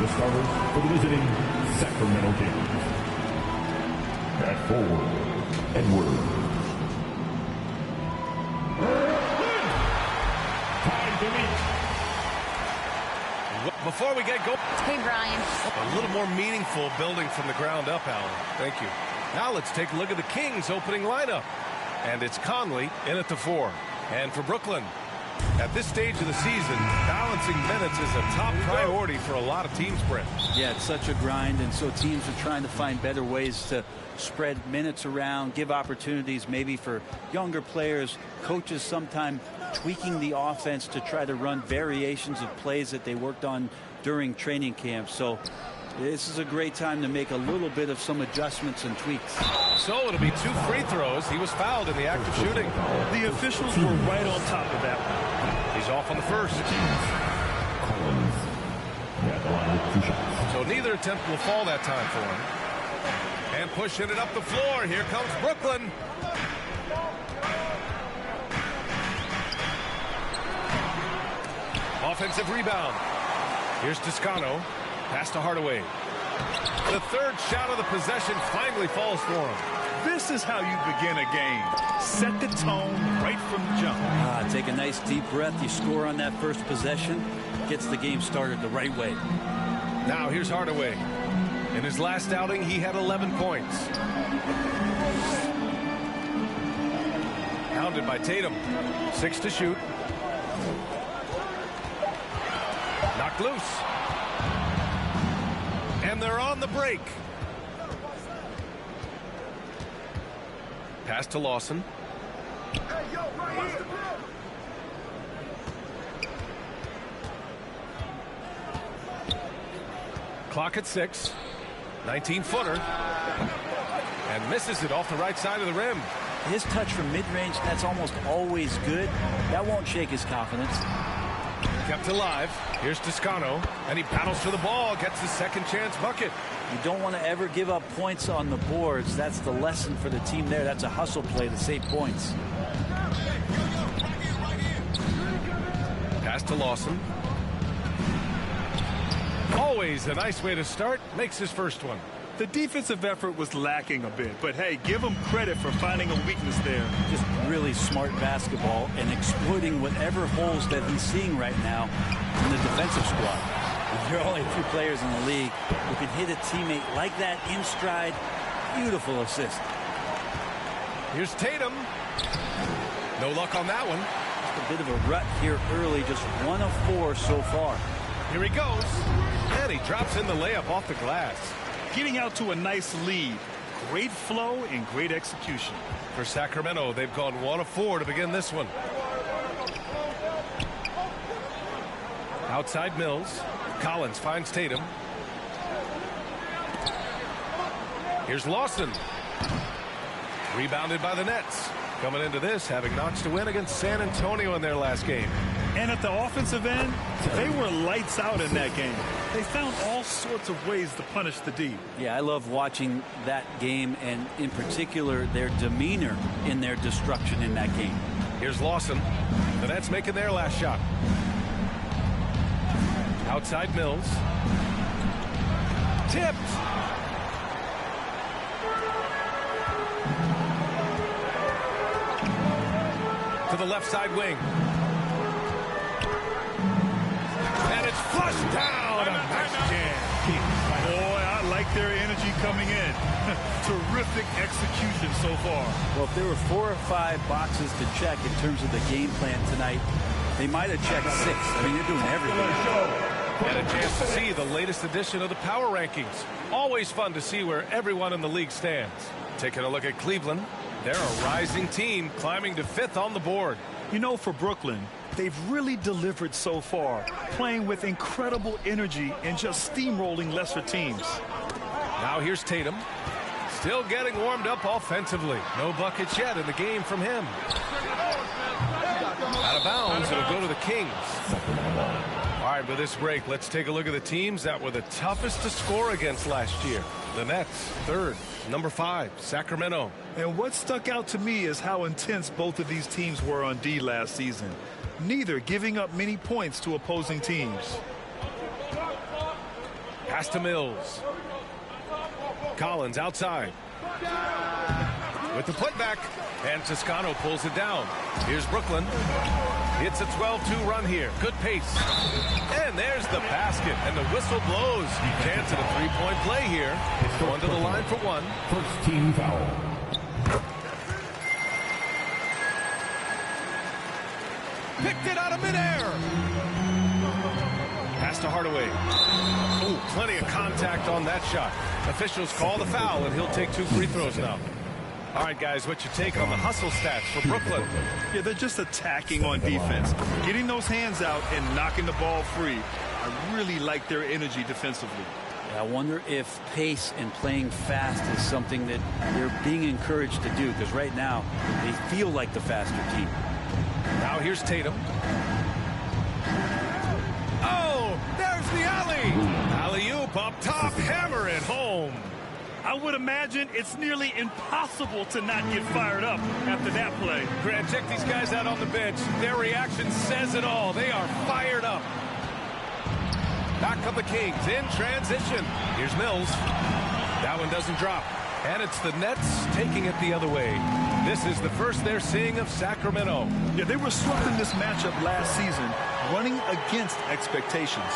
the starters for the visiting Sacramento Kings. At forward, Edward. Time to meet. Before we get going. Hey, Brian. A little more meaningful building from the ground up, Alan. Thank you. Now let's take a look at the Kings' opening lineup. And it's Conley in at the 4. And for Brooklyn, at this stage of the season, balancing minutes is a top priority for a lot of teams, Brent. Yeah, it's such a grind, and so teams are trying to find better ways to spread minutes around, give opportunities maybe for younger players. Coaches sometimes tweaking the offense to try to run variations of plays that they worked on during training camp. So this is a great time to make a little bit of some adjustments and tweaks. So it'll be 2 free throws. He was fouled in the act of shooting. The officials were right on top of that one. He's off on the first. So neither attempt will fall that time for him. And pushing it up the floor. Here comes Brooklyn. Offensive rebound. Here's Toscano. Pass to Hardaway. The third shot of the possession finally falls for him. This is how you begin a game. Set the tone right from the jump. Take a nice deep breath. You score on that first possession. Gets the game started the right way. Now here's Hardaway. In his last outing, he had 11 points. Pounded by Tatum. 6 to shoot. Knocked loose. And they're on the break. Pass to Lawson. Clock at 6. 19-footer. And misses it off the right side of the rim. His touch from mid-range, that's almost always good. That won't shake his confidence. Kept alive. Here's Toscano. And he paddles for the ball. Gets the second chance bucket. You don't want to ever give up points on the boards. That's the lesson for the team there. That's a hustle play to save points. Pass to Lawson. Always a nice way to start. Makes his first one. The defensive effort was lacking a bit, but hey, give him credit for finding a weakness there. Just really smart basketball and exploiting whatever holes that he's seeing right now in the defensive squad. There are only a few players in the league who can hit a teammate like that in stride. Beautiful assist. Here's Tatum. No luck on that one. Just a bit of a rut here early, just 1 of 4 so far. Here he goes. And he drops in the layup off the glass. Getting out to a nice lead. Great flow and great execution. For Sacramento, they've gone 1 of 4 to begin this one. Outside Mills. Collins finds Tatum. Here's Lawson. Rebounded by the Nets. Coming into this, having notched a win against San Antonio in their last game. And at the offensive end, they were lights out in that game. They found all sorts of ways to punish the D. Yeah, I love watching that game, and in particular, their demeanor in their destruction in that game. Here's Lawson. The Nets making their last shot. Outside Mills. Tipped. To the left side wing. And it's flushed down. Nice jam. Boy, I like their energy coming in. Terrific execution so far. Well, if there were 4 or 5 boxes to check in terms of the game plan tonight, they might have checked 6. I mean, they're doing everything. And a chance to see the latest edition of the power rankings. Always fun to see where everyone in the league stands. Taking a look at Cleveland. They're a rising team, climbing to 5th on the board. You know, for Brooklyn, they've really delivered so far, playing with incredible energy and just steamrolling lesser teams. Now here's Tatum. Still getting warmed up offensively. No buckets yet in the game from him. Out of bounds, it'll go to the Kings. All right, with this break, let's take a look at the teams that were the toughest to score against last year. The Nets, 3rd. Number 5, Sacramento. And what stuck out to me is how intense both of these teams were on D last season. Neither giving up many points to opposing teams. Pass to Mills. Collins outside. With the putback. And Toscano pulls it down. Here's Brooklyn. It's a 12-2 run here. Good pace. And there's the basket. And the whistle blows. Chance at a three-point play here. Going to the line for one. First team foul. Picked it out of midair. Pass to Hardaway. Ooh, plenty of contact on that shot. Officials call the foul, and he'll take 2 free throws now. All right, guys, what's your take on the hustle stats for Brooklyn? Yeah, they're just attacking on defense, getting those hands out and knocking the ball free. I really like their energy defensively. I wonder if pace and playing fast is something that they're being encouraged to do, because right now they feel like the faster team. Now here's Tatum. Oh, there's the alley. Alley-oop up top, hammer it home. I would imagine it's nearly impossible to not get fired up after that play. Grant, check these guys out on the bench. Their reaction says it all. They are fired up. Back up the Kings in transition. Here's Mills. That one doesn't drop. And it's the Nets taking it the other way. This is the first they're seeing of Sacramento. Yeah, they were swept in this matchup last season, running against expectations.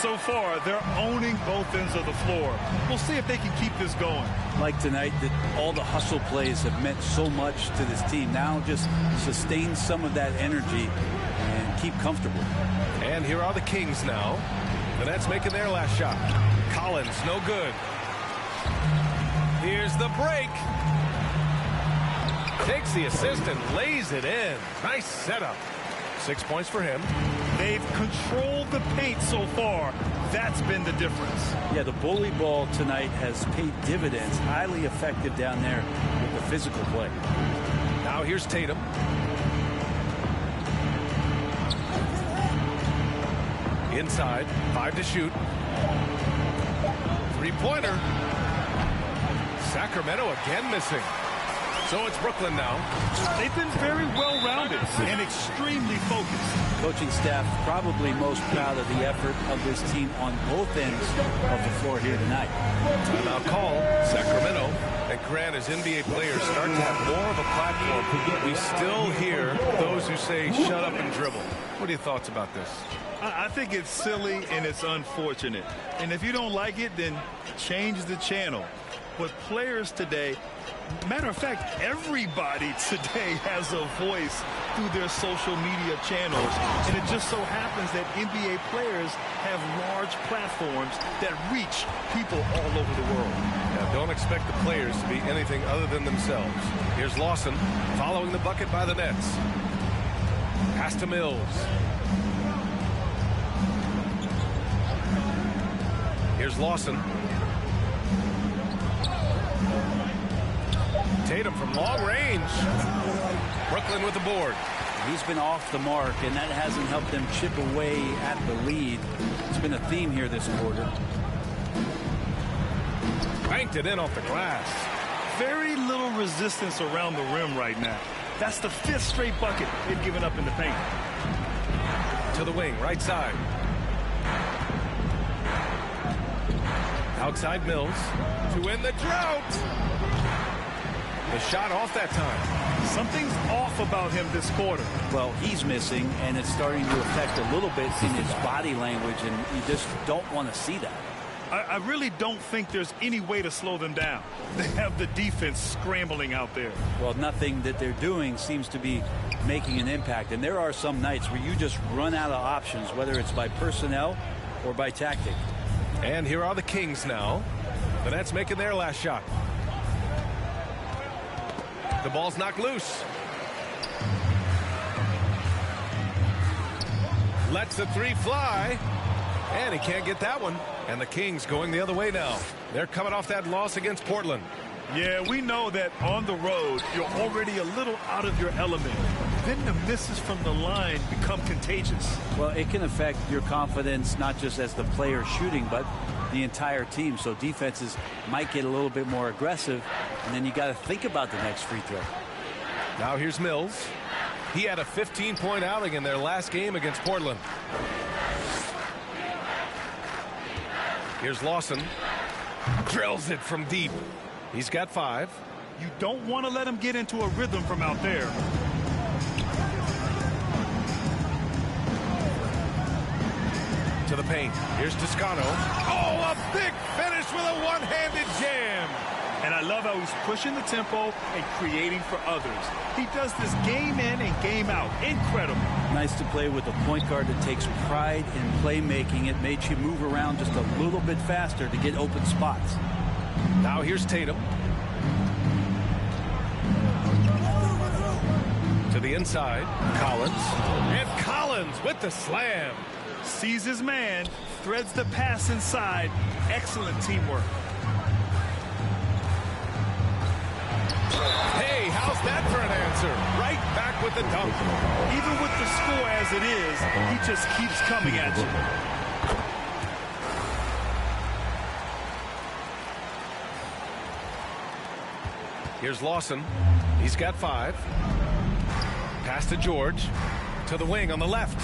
So far, they're owning both ends of the floor. We'll see if they can keep this going. Like tonight, that all the hustle plays have meant so much to this team. Now just sustain some of that energy and keep comfortable. And here are the Kings now. The Nets making their last shot. Collins, no good. Here's the break. Takes the assist and lays it in. Nice setup. 6 points for him. They've controlled the paint so far. That's been the difference. Yeah, the bully ball tonight has paid dividends. Highly effective down there with the physical play. Now here's Tatum. Inside, 5 to shoot. Three-pointer. Sacramento again missing. So it's Brooklyn now. They've been very well-rounded and extremely focused. Coaching staff probably most proud of the effort of this team on both ends of the floor here tonight. Timeout call, Sacramento. And Grant, as NBA players start to have more of a platform, we still hear those who say shut up and dribble. What are your thoughts about this? I think it's silly and it's unfortunate. And if you don't like it, then change the channel. But players today, matter of fact, everybody today has a voice through their social media channels. And it just so happens that NBA players have large platforms that reach people all over the world. Now, don't expect the players to be anything other than themselves. Here's Lawson following the bucket by the Nets. Pass to Mills. Here's Lawson. Tatum from long range. Brooklyn with the board. He's been off the mark, and that hasn't helped them chip away at the lead. It's been a theme here this quarter. Banked it in off the glass. Very little resistance around the rim right now. That's the 5th straight bucket they've given up in the paint. To the wing, right side. Outside Mills to win the drought. The shot off that time. Something's off about him this quarter. Well, he's missing, and it's starting to affect a little bit in his body language, and you just don't want to see that. I really don't think there's any way to slow them down. They have the defense scrambling out there. Well, nothing that they're doing seems to be making an impact, and there are some nights where you just run out of options, whether it's by personnel or by tactic. And here are the Kings now. The Nets making their last shot. The ball's knocked loose. Lets the three fly. And he can't get that one. And the Kings going the other way now. They're coming off that loss against Portland. Yeah, we know that on the road, you're already a little out of your element. Then the misses from the line become contagious. Well, it can affect your confidence, not just as the player shooting, but the entire team. So defenses might get a little bit more aggressive, and then you got to think about the next free throw. Now here's Mills. He had a 15-point outing in their last game against Portland. Here's Lawson. Drills it from deep. He's got 5. You don't want to let him get into a rhythm from out there. To the paint. Here's Toscano. Oh, a big finish with a one-handed jam. And I love how he's pushing the tempo and creating for others. He does this game in and game out. Incredible. Nice to play with a point guard that takes pride in playmaking. It made you move around just a little bit faster to get open spots. Now here's Tatum. To the inside. Collins. And Collins with the slam. Sees his man, threads the pass inside. Excellent teamwork. Hey, how's that for an answer? Right back with the dunk. Even with the score as it is, he just keeps coming at you. Here's Lawson. He's got 5. Pass to George. To the wing on the left.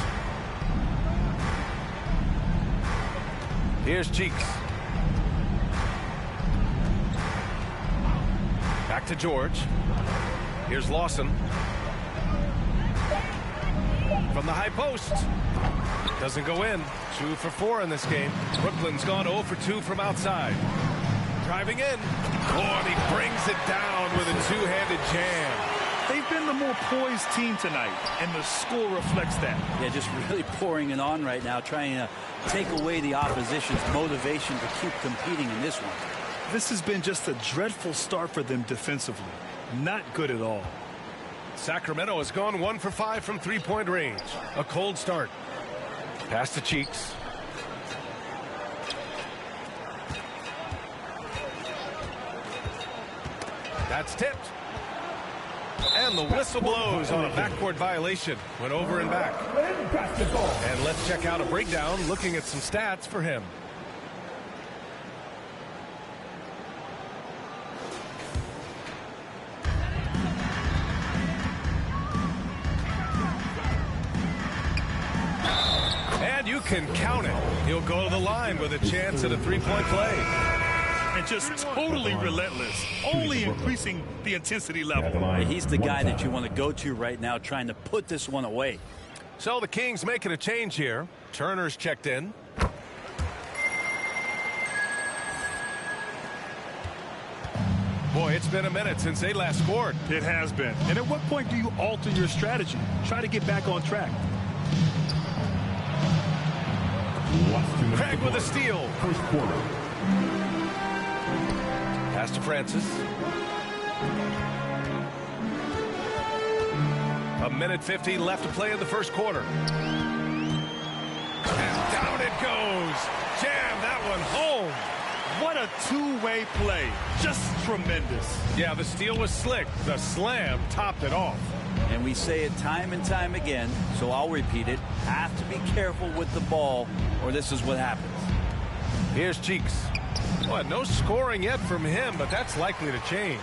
Here's Cheeks. Back to George. Here's Lawson. From the high post. Doesn't go in. 2 for 4 in this game. Brooklyn's gone 0 for 2 from outside. Driving in. Oh, and he brings it down with a two-handed jam. They've been the more poised team tonight, and the score reflects that. Yeah, just really pouring it on right now, trying to take away the opposition's motivation to keep competing in this one. This has been just a dreadful start for them defensively. Not good at all. Sacramento has gone 1 for 5 from three-point range. A cold start. Pass to Cheeks. That's tipped. And the whistle blows on a backcourt violation. Went over and back. And let's check out a breakdown looking at some stats for him. And you can count it. He'll go to the line with a chance at a three-point play. And just totally relentless, only increasing the intensity level. He's the guy that you want to go to right now, trying to put this one away. So the Kings making a change here. Turner's checked in. Boy, it's been a minute since they last scored. It has been. And at what point do you alter your strategy? Try to get back on track. Craig with a steal. First quarter. Pass to Francis. A minute 50 left to play in the first quarter. And down it goes. Jam that one home. What a two-way play. Just tremendous. Yeah, the steal was slick. The slam topped it off. And we say it time and time again, so I'll repeat it. Have to be careful with the ball, or this is what happens. Here's Cheeks. Well, no scoring yet from him, but that's likely to change.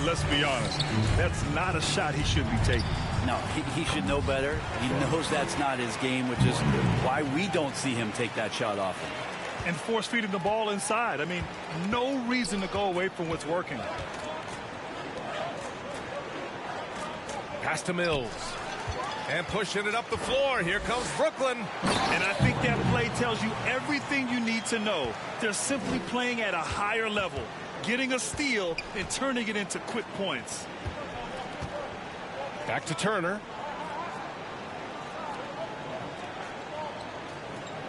Let's be honest. That's not a shot he should be taking. No, he should know better. He knows that's not his game, which is why we don't see him take that shot often. And force-feeding the ball inside. I mean, no reason to go away from what's working. Pass to Mills. And pushing it up the floor. Here comes Brooklyn. And I think that play tells you everything you need to know. They're simply playing at a higher level, getting a steal and turning it into quick points. Back to Turner.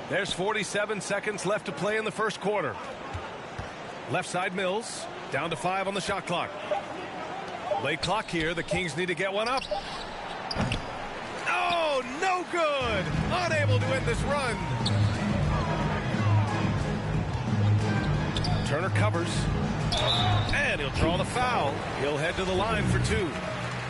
There's 47 seconds left to play in the first quarter. Left side Mills. Down to 5 on the shot clock. Late clock here. The Kings need to get one up. Oh, no good. Unable to end this run. Turner covers. And he'll draw the foul. He'll head to the line for 2.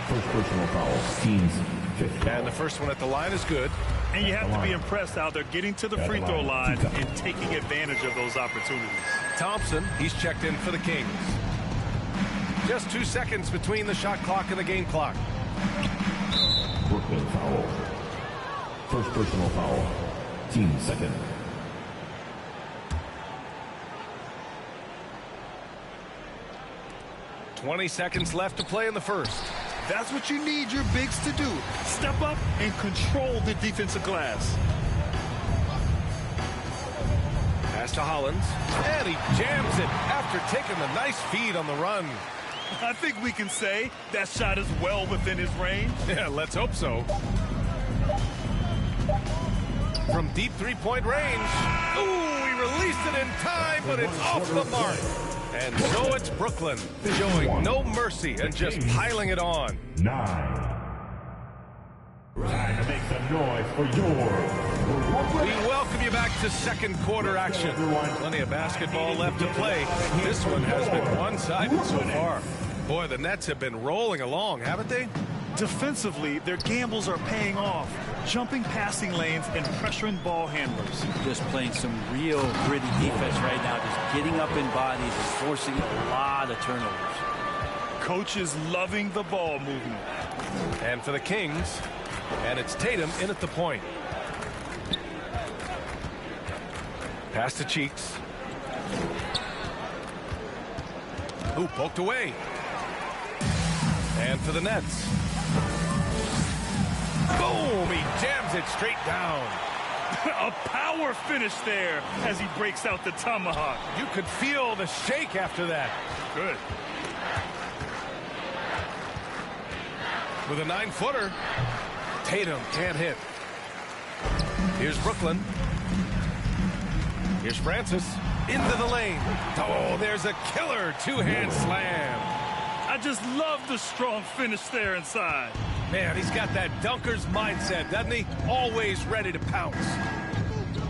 First personal foul. Team's fifth foul. And the first one at the line is good. And you have to be impressed how they're getting to the free throw line and taking advantage of those opportunities. Thompson, he's checked in for the Kings. Just 2 seconds between the shot clock and the game clock. Brooklyn foul. First personal foul. Team second. 20 seconds left to play in the first. That's what you need your bigs to do. Step up and control the defensive glass. Pass to Hollins, and he jams it after taking the nice feed on the run. I think we can say that shot is well within his range. Yeah, let's hope so. From deep three-point range. Ooh, he released it in time, but it's off the mark. And so it's Brooklyn, showing no mercy and just piling it on. 9. Time to make some noise for your... We welcome you back to second quarter action. Plenty of basketball left to play. This one has been one-sided so far. Boy, the Nets have been rolling along, haven't they? Defensively, their gambles are paying off. Jumping passing lanes and pressuring ball handlers. Just playing some real gritty defense right now. Just getting up in bodies and forcing a lot of turnovers. Coach is loving the ball movement. And for the Kings, and it's Tatum in at the point. Pass to Cheeks. Ooh, poked away. And for the Nets. Boom! He jams it straight down. A power finish there as he breaks out the tomahawk. You could feel the shake after that. Good. With a 9-footer, Tatum can't hit. Here's Brooklyn. Here's Francis into the lane. Oh, there's a killer two-hand slam. I just love the strong finish there inside. Man, he's got that dunker's mindset, doesn't he? Always ready to pounce.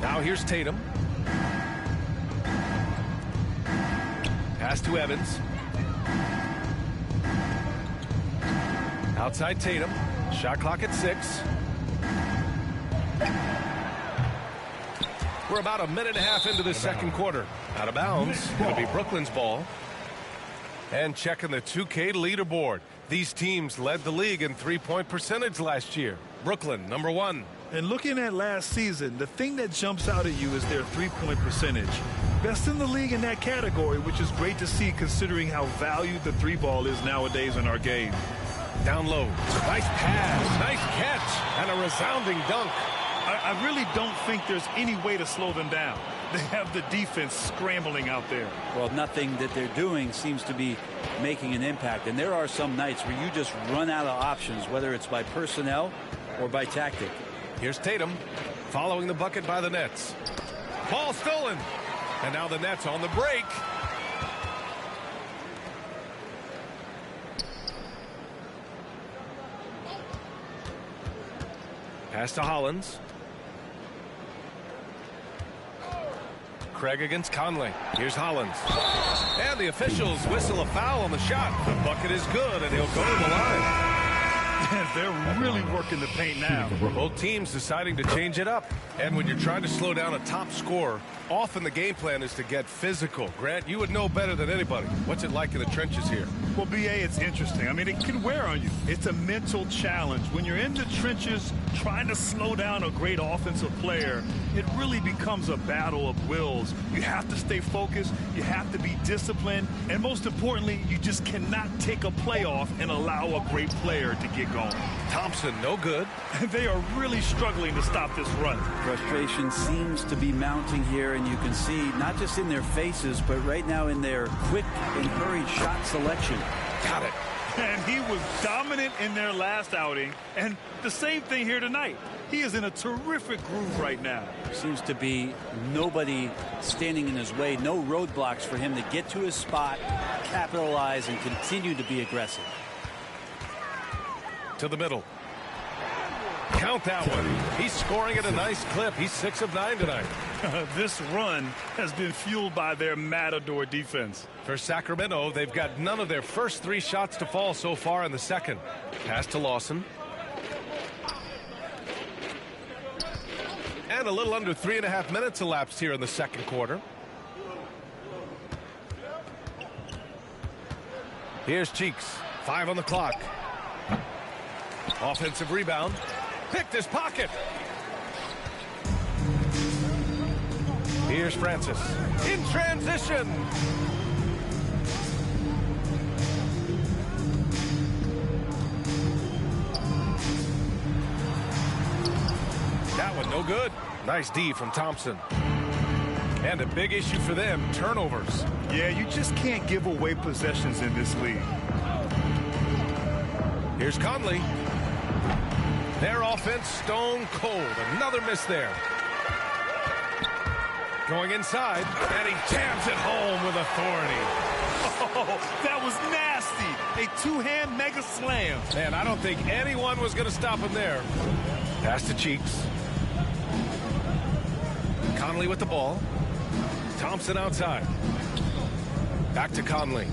Now here's Tatum. Pass to Evans. Outside Tatum. Shot clock at 6. We're about a minute and a half into the second quarter. Out of bounds. It'll be Brooklyn's ball. And checking the 2K leaderboard. These teams led the league in three-point percentage last year. Brooklyn, number 1. And looking at last season, the thing that jumps out at you is their three-point percentage. Best in the league in that category, which is great to see considering how valued the three ball is nowadays in our game. Down low. Nice pass. Nice catch. And a resounding dunk. I really don't think there's any way to slow them down. They have the defense scrambling out there. Well, nothing that they're doing seems to be making an impact. And there are some nights where you just run out of options, whether it's by personnel or by tactic. Here's Tatum following the bucket by the Nets. Ball stolen. And now the Nets on the break. Pass to Hollins. Craig against Conley. Here's Hollins. And the officials whistle a foul on the shot. The bucket is good, and he'll go to the line. They're really working the paint now. Both teams deciding to change it up. And when you're trying to slow down a top scorer, often the game plan is to get physical. Grant, you would know better than anybody. What's it like in the trenches here? Well, BA, it's interesting. I mean, it can wear on you. It's a mental challenge. When you're in the trenches trying to slow down a great offensive player, it really becomes a battle of wills. You have to stay focused. You have to be disciplined. And most importantly, you just cannot take a play off and allow a great player to get going. Thompson, no good. They are really struggling to stop this run. Frustration seems to be mounting here, and you can see not just in their faces, but right now in their quick and hurried shot selection. Got it. And he was dominant in their last outing, and the same thing here tonight. He is in a terrific groove right now. Seems to be nobody standing in his way, no roadblocks for him to get to his spot, capitalize, and continue to be aggressive. To the middle. Count that one. He's scoring at a nice clip. He's 6 of 9 tonight. This run has been fueled by their matador defense. For Sacramento, they've got none of their first 3 shots to fall so far in the second. Pass to Lawson. And a little under 3.5 minutes elapsed here in the second quarter. Here's Cheeks. 5 on the clock. Offensive rebound. Picked his pocket. Here's Francis. In transition. that one, no good. Nice D from Thompson. And a big issue for them, turnovers. Yeah, you just can't give away possessions in this league. Here's Conley. Their offense stone cold. Another miss there. Going inside, and he jams it home with authority. Oh, that was nasty. A two-hand mega slam. Man, I don't think anyone was going to stop him there. Pass to Cheeks. Conley with the ball. Thompson outside. Back to Conley.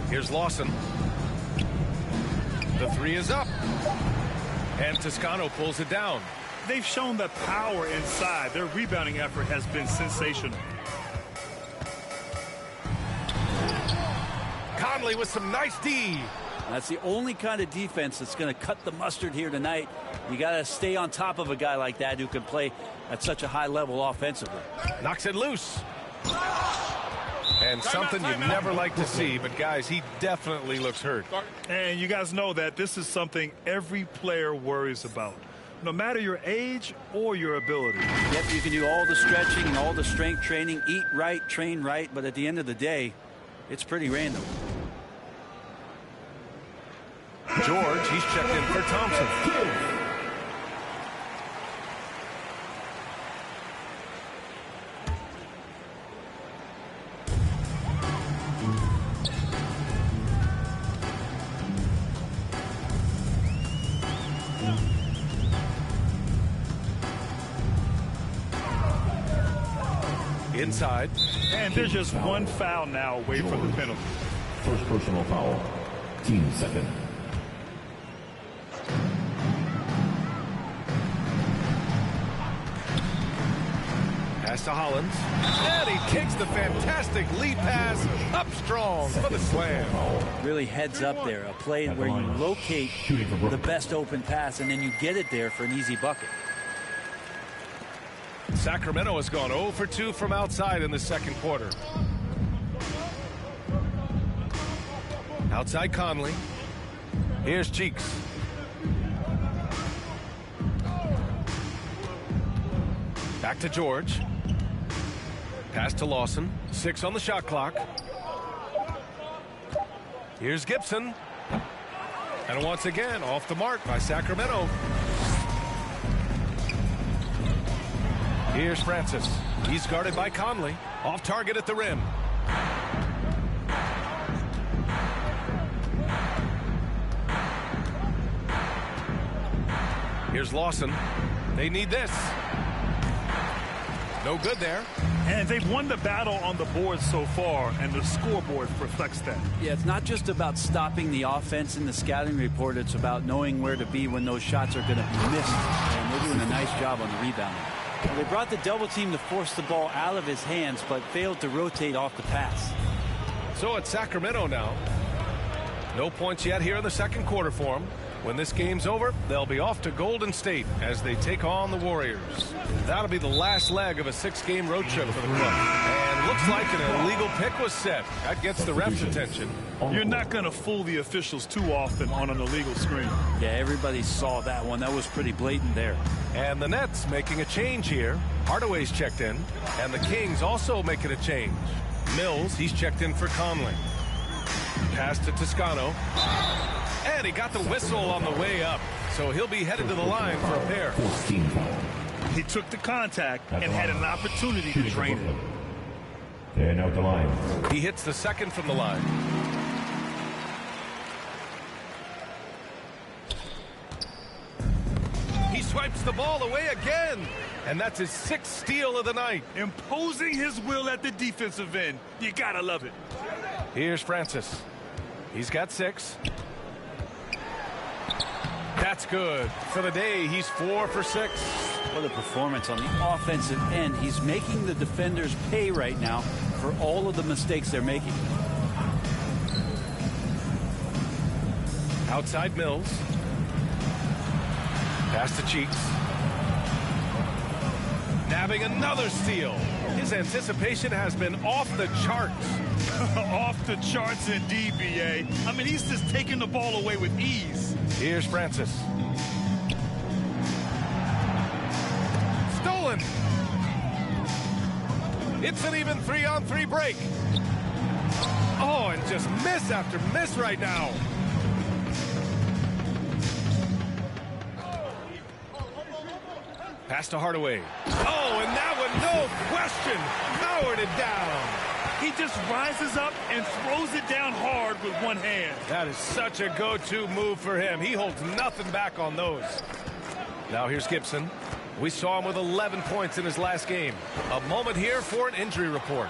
Here's Lawson. The three is up. And Toscano pulls it down. They've shown the power inside. Their rebounding effort has been sensational. Conley with some nice D. That's the only kind of defense that's going to cut the mustard here tonight. You got to stay on top of a guy like that who can play at such a high level offensively. Knocks it loose. And something you never like to see, but guys, he definitely looks hurt. And you guys know that this is something every player worries about, no matter your age or your ability. Yep, you can do all the stretching and all the strength training, eat right, train right, but at the end of the day, it's pretty random. George, he's checked in for Thompson. Inside. And there's just one foul now away from the penalty. First personal foul. Team second. Pass to Hollins. And he takes the fantastic lead pass up strong for the slam. Really heads up there. A play where you locate the best open pass and then you get it there for an easy bucket. Sacramento has gone 0 for 2 from outside in the second quarter. Outside Conley. Here's Cheeks. Back to George. Pass to Lawson. 6 on the shot clock. Here's Gibson. And once again, off the mark by Sacramento. Here's Francis. He's guarded by Conley. Off target at the rim. Here's Lawson. They need this. No good there. And they've won the battle on the board so far, and the scoreboard reflects that. Yeah, it's not just about stopping the offense in the scouting report. It's about knowing where to be when those shots are going to be missed. And they're doing a nice job on the rebounding. Well, they brought the double team to force the ball out of his hands, but failed to rotate off the pass. So it's Sacramento now. No points yet here in the second quarter for them. When this game's over, they'll be off to Golden State as they take on the Warriors. That'll be the last leg of a 6-game road trip for the club. And looks like an illegal pick was set. That gets the ref's attention. You're not going to fool the officials too often on an illegal screen. Yeah, everybody saw that one. That was pretty blatant there. And the Nets making a change here. Hardaway's checked in. And the Kings also making a change. Mills, he's checked in for Conley. Pass to Toscano. And he got the whistle on the way up. So he'll be headed to the line for a pair. He took the contact and had an opportunity to drain it. And out the line. He hits the second from the line. He swipes the ball away again. And that's his 6th steal of the night. Imposing his will at the defensive end. You gotta love it. Here's Francis. He's got 6. That's good. For the day, he's 4 for 6. What a performance on the offensive end. He's making the defenders pay right now for all of the mistakes they're making. Outside Mills. Pass to Cheeks. Nabbing another steal. His anticipation has been off the charts. Off the charts indeed, B.A. I mean, he's just taking the ball away with ease. Here's Francis. Brooklyn. It's an even 3-on-3 break. Oh, and just miss after miss right now. Pass to Hardaway. Oh, and that one, no question, powered it down. He just rises up and throws it down hard with one hand. That is such a go-to move for him. He holds nothing back on those. Now here's Gibson. We saw him with 11 points in his last game. A moment here for an injury report.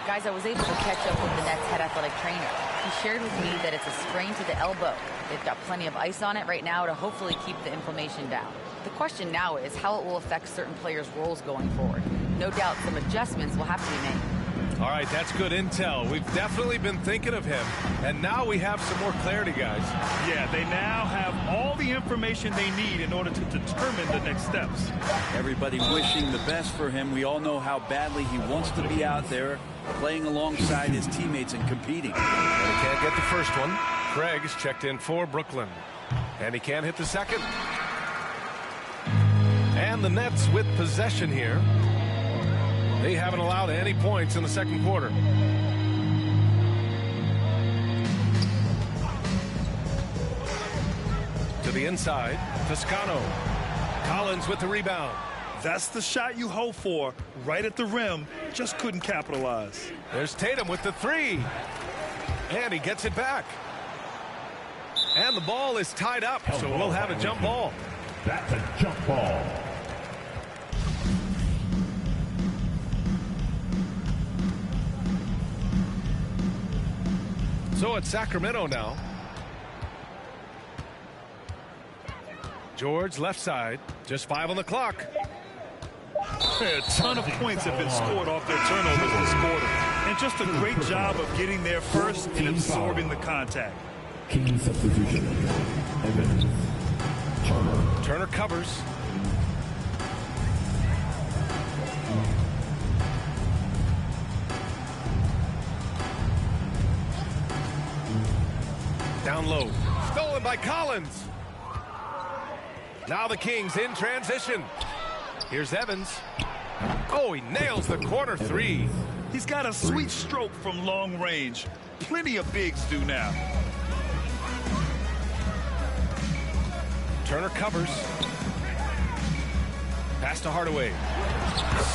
Guys, I was able to catch up with the Nets head athletic trainer. He shared with me that it's a sprain to the elbow. They've got plenty of ice on it right now to hopefully keep the inflammation down. The question now is how it will affect certain players' roles going forward. No doubt some adjustments will have to be made. All right, that's good intel. We've definitely been thinking of him. And now we have some more clarity, guys. Yeah, they now have all the information they need in order to determine the next steps. Everybody wishing the best for him. We all know how badly he wants to be out there, playing alongside his teammates and competing. But he can't get the first one. Craig is checked in for Brooklyn. And he can't hit the second. And the Nets with possession here. They haven't allowed any points in the second quarter. To the inside, Toscano. Collins with the rebound. That's the shot you hope for, right at the rim. Just couldn't capitalize. There's Tatum with the three. And he gets it back. And the ball is tied up, so we'll have a jump ball. That's a jump ball. So it's Sacramento now. George left side, just 5 on the clock. A ton of points have been scored off their turnovers this quarter. And just a great job of getting there first and absorbing the contact. Key substitution. Evans. Turner. Turner covers. Down low. Stolen by Collins. Now the Kings in transition. Here's Evans. Oh, he nails the corner three. He's got a sweet stroke from long range. Plenty of bigs do now. Turner covers. Pass to Hardaway.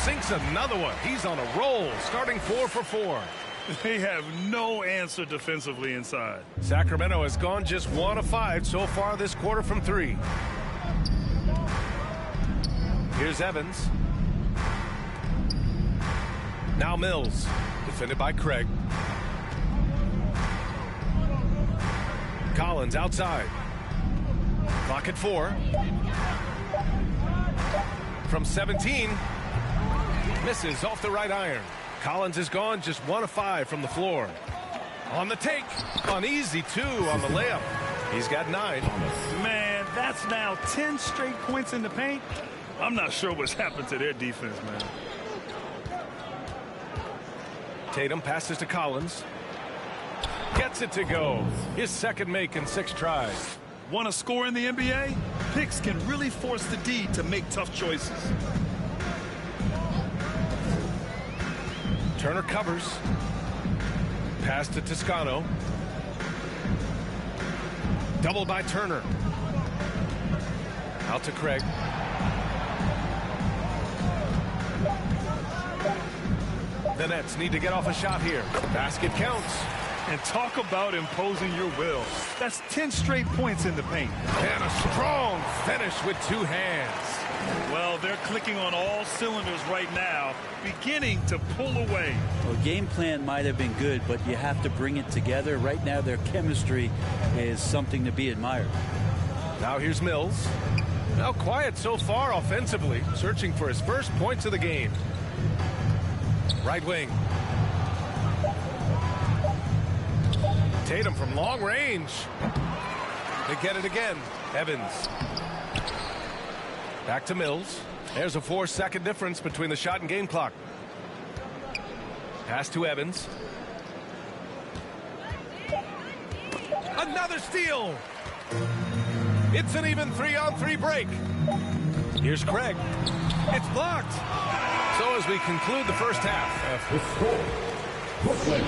Sinks another one. He's on a roll, starting 4 for 4. They have no answer defensively inside. Sacramento has gone just 1 of 5 so far this quarter from 3. Here's Evans. Now Mills, defended by Craig. Collins outside. Clock at 4. From 17. Misses off the right iron. Collins is gone just 1 of 5 from the floor. On the take. An easy 2 on the layup. He's got 9. Man, that's now 10 straight points in the paint. I'm not sure what's happened to their defense, man. Tatum passes to Collins. Gets it to go. His second make in 6 tries. Want to score in the NBA? Picks can really force the D to make tough choices. Turner covers. Pass to Toscano. Doubled by Turner. Out to Craig. The Nets need to get off a shot here. Basket counts. And talk about imposing your will. That's 10 straight points in the paint. And a strong finish with 2 hands. Well, they're clicking on all cylinders right now, beginning to pull away. Well, game plan might have been good, but you have to bring it together. Right now, their chemistry is something to be admired. Now here's Mills. Now quiet so far offensively, searching for his first points of the game. Right wing. Tatum from long range. They get it again. Evans. Back to Mills. There's a 4-second difference between the shot and game clock. Pass to Evans. Another steal. It's an even 3-on-3 break. Here's Craig. It's blocked. So as we conclude the first half. The score, Brooklyn,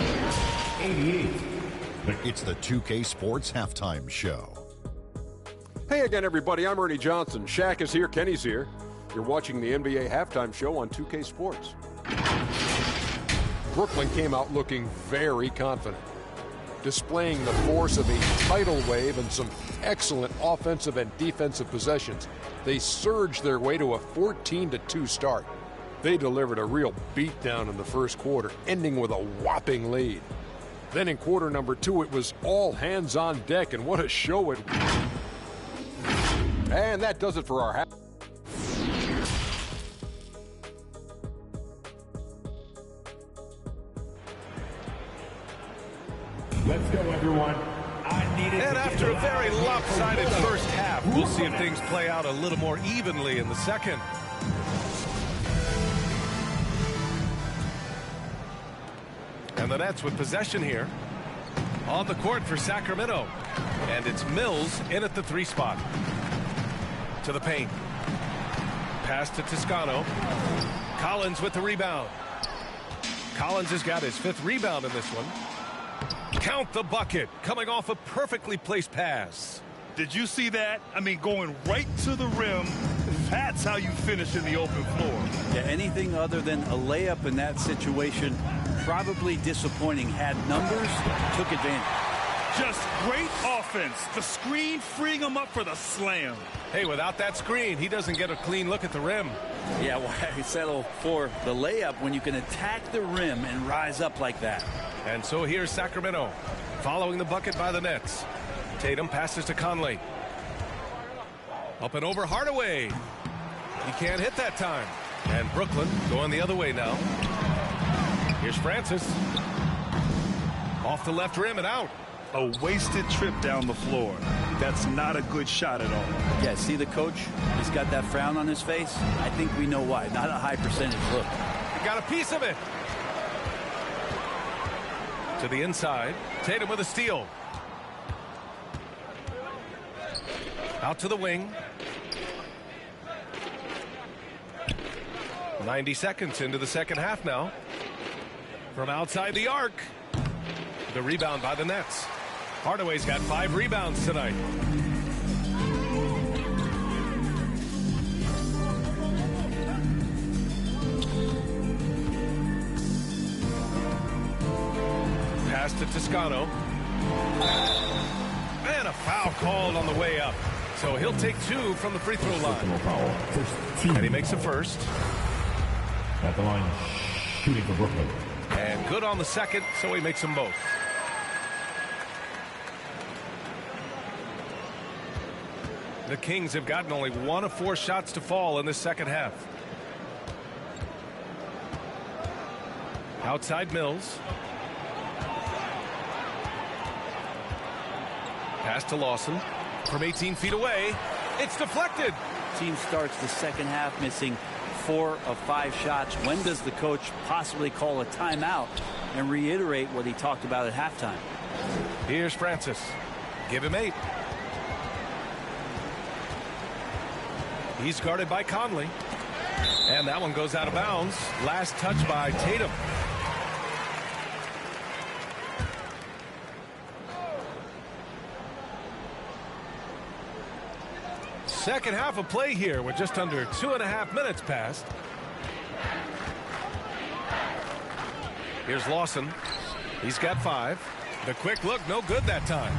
88. It's the 2K Sports Halftime Show. Hey again, everybody. I'm Ernie Johnson. Shaq is here. Kenny's here. You're watching the NBA Halftime Show on 2K Sports. Brooklyn came out looking very confident, displaying the force of a tidal wave and some excellent offensive and defensive possessions. They surged their way to a 14-2 start. They delivered a real beatdown in the first quarter, ending with a whopping lead. Then in quarter number 2, it was all hands on deck, and what a show it was. And that does it for our half. Let's go, everyone. And after a very lopsided first half, we'll see if things play out a little more evenly in the second. And the Nets with possession here. On the court for Sacramento. And it's Mills in at the 3 spot. To the paint. Pass to Toscano. Collins with the rebound. Collins has got his 5th rebound in this one. Count the bucket, coming off a perfectly placed pass. Did you see that? I mean, going right to the rim. That's how you finish in the open floor. Yeah, anything other than a layup in that situation, probably disappointing. Had numbers, took advantage. Just great offense. The screen freeing him up for the slam. Hey, without that screen, he doesn't get a clean look at the rim. Yeah, why settle for the layup when you can attack the rim and rise up like that? And so here's Sacramento, following the bucket by the Nets. Tatum passes to Conley. Up and over Hardaway. He can't hit that time. And Brooklyn going the other way now. Here's Francis. Off the left rim and out. A wasted trip down the floor. That's not a good shot at all. Yeah, see the coach? He's got that frown on his face. I think we know why. Not a high percentage look. He got a piece of it. To the inside. Tatum with a steal. Out to the wing. 90 seconds into the second half now. From outside the arc. The rebound by the Nets. Hardaway's got 5 rebounds tonight. Pass to Toscano. And a foul called on the way up. So he'll take 2 from the free throw line. And he makes a first. At the line, shooting for Brooklyn. And good on the second, so he makes them both. The Kings have gotten only 1 of 4 shots to fall in this second half. Outside Mills. Pass to Lawson. From 18 feet away. It's deflected. Team starts the second half missing 4 of 5 shots. When does the coach possibly call a timeout and reiterate what he talked about at halftime? Here's Francis. Give him 8. He's guarded by Conley. And that one goes out of bounds. Last touch by Tatum. Second half of play here with just under 2.5 minutes passed. Here's Lawson. He's got 5. The quick look, no good that time.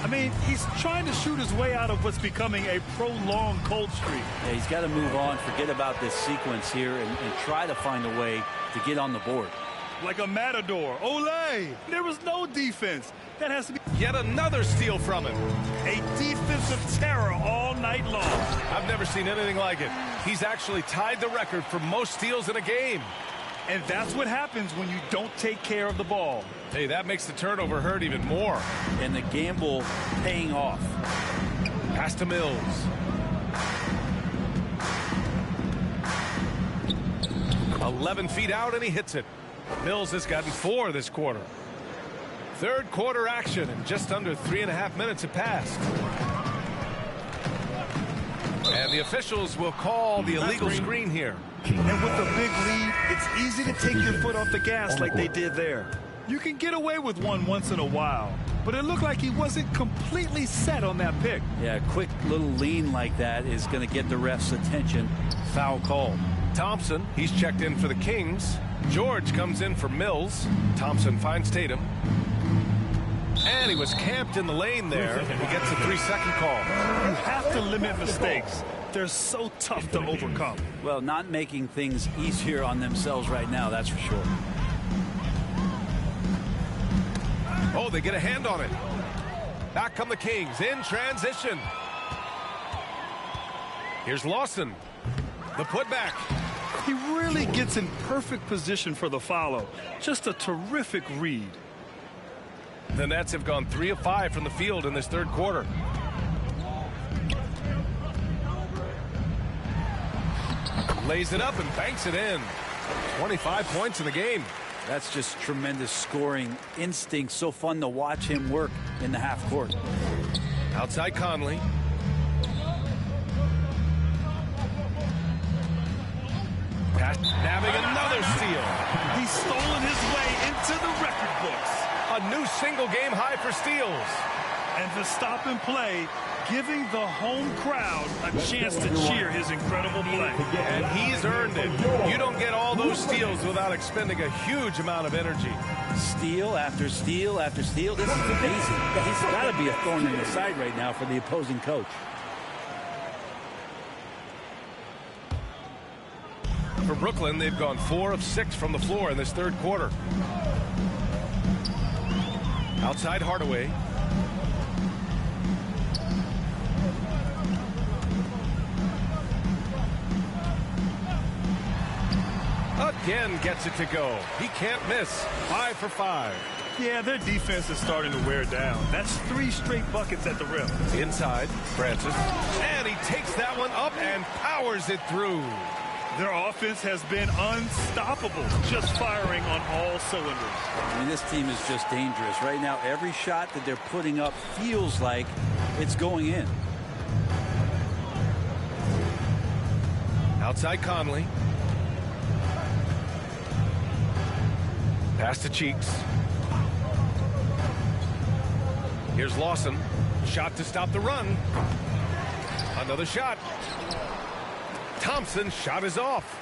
I mean, he's trying to shoot his way out of what's becoming a prolonged cold streak. Yeah, he's got to move on, forget about this sequence here, and try to find a way to get on the board. Like a matador. Olay! There was no defense. That has to be yet another steal from him. A defensive terror all night long. I've never seen anything like it. He's actually tied the record for most steals in a game. And that's what happens when you don't take care of the ball. Hey, that makes the turnover hurt even more. And the gamble paying off. Pass to Mills. "11 feet out, and he hits it. Mills has gotten 4 this quarter. Third quarter action, and just under 3.5 minutes have passed. And the officials will call the illegal screen here. And with a big lead, it's easy to take your foot off the gas like they did there. You can get away with one once in a while, but it looked like he wasn't completely set on that pick. Yeah, a quick little lean like that is going to get the ref's attention. Foul call. Thompson, he's checked in for the Kings. George comes in for Mills. Thompson finds Tatum. And he was camped in the lane there. He gets a 3-second call. You have to limit mistakes. They're so tough to overcome. Well, not making things easier on themselves right now, that's for sure. Oh, they get a hand on it. Back come the Kings in transition. Here's Lawson. The putback. He really gets in perfect position for the follow. Just a terrific read. The Nets have gone 3 of 5 from the field in this third quarter. Lays it up and banks it in. 25 points in the game. That's just tremendous scoring instinct. So fun to watch him work in the half court. Outside Conley. Nabbing another steal. He's stolen his way into the record books. A new single-game high for steals. And to stop and play, giving the home crowd a chance to cheer his incredible play. And he's earned it. You don't get all those steals without expending a huge amount of energy. Steal after steal after steal. This is amazing. He's got to be a thorn in the side right now for the opposing coach. For Brooklyn, they've gone 4 of 6 from the floor in this third quarter. Outside Hardaway. Again gets it to go. He can't miss. 5 for 5. Yeah, their defense is starting to wear down. That's 3 straight buckets at the rim. Inside, Francis. And he takes that one up and powers it through. Their offense has been unstoppable, just firing on all cylinders. I mean, this team is just dangerous. Right now, every shot that they're putting up feels like it's going in. Outside Conley. Pass to Cheeks. Here's Lawson. Shot to stop the run. Another shot. Thompson shot is off.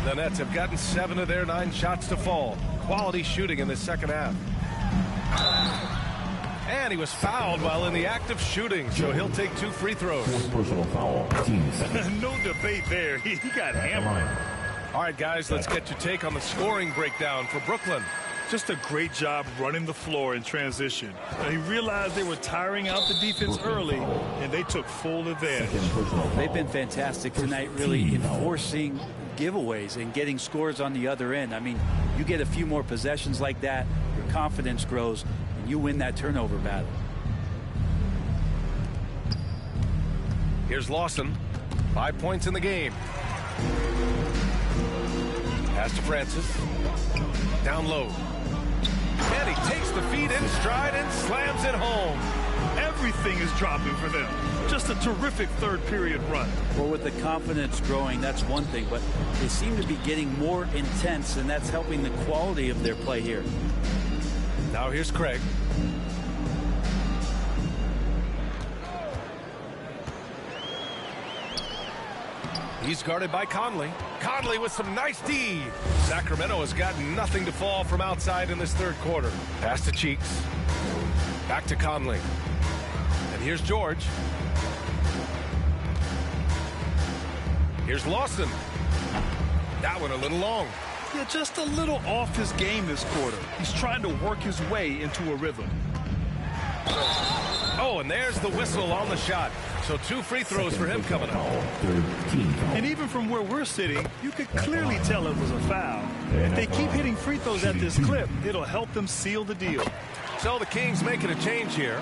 The Nets have gotten 7 of their 9 shots to fall. Quality shooting in the second half. And he was fouled while in the act of shooting, so he'll take 2 free throws. Personal foul. Team second. No debate there. He got hammered. All right, guys, let's get your take on the scoring breakdown for Brooklyn. Just a great job running the floor in transition. He realized they were tiring out the defense early, and they took full advantage. They've been fantastic tonight, really enforcing giveaways and getting scores on the other end. I mean, you get a few more possessions like that, your confidence grows, and you win that turnover battle. Here's Lawson. 5 points in the game. Pass to Francis. Down low. And he takes the feed in stride and slams it home. Everything is dropping for them. Just a terrific third period run. Well, with the confidence growing, that's one thing, but they seem to be getting more intense, and that's helping the quality of their play here. Now here's Craig. He's guarded by Conley. Conley with some nice D. Sacramento has got nothing to fall from outside in this third quarter. Pass to Cheeks. Back to Conley. And here's George. Here's Lawson. That one a little long. Yeah, just a little off his game this quarter. He's trying to work his way into a rhythm. Oh, and there's the whistle on the shot. So 2 free throws for him coming up. And even from where we're sitting, you could clearly tell it was a foul. If they keep hitting free throws at this clip, it'll help them seal the deal. So the Kings making a change here.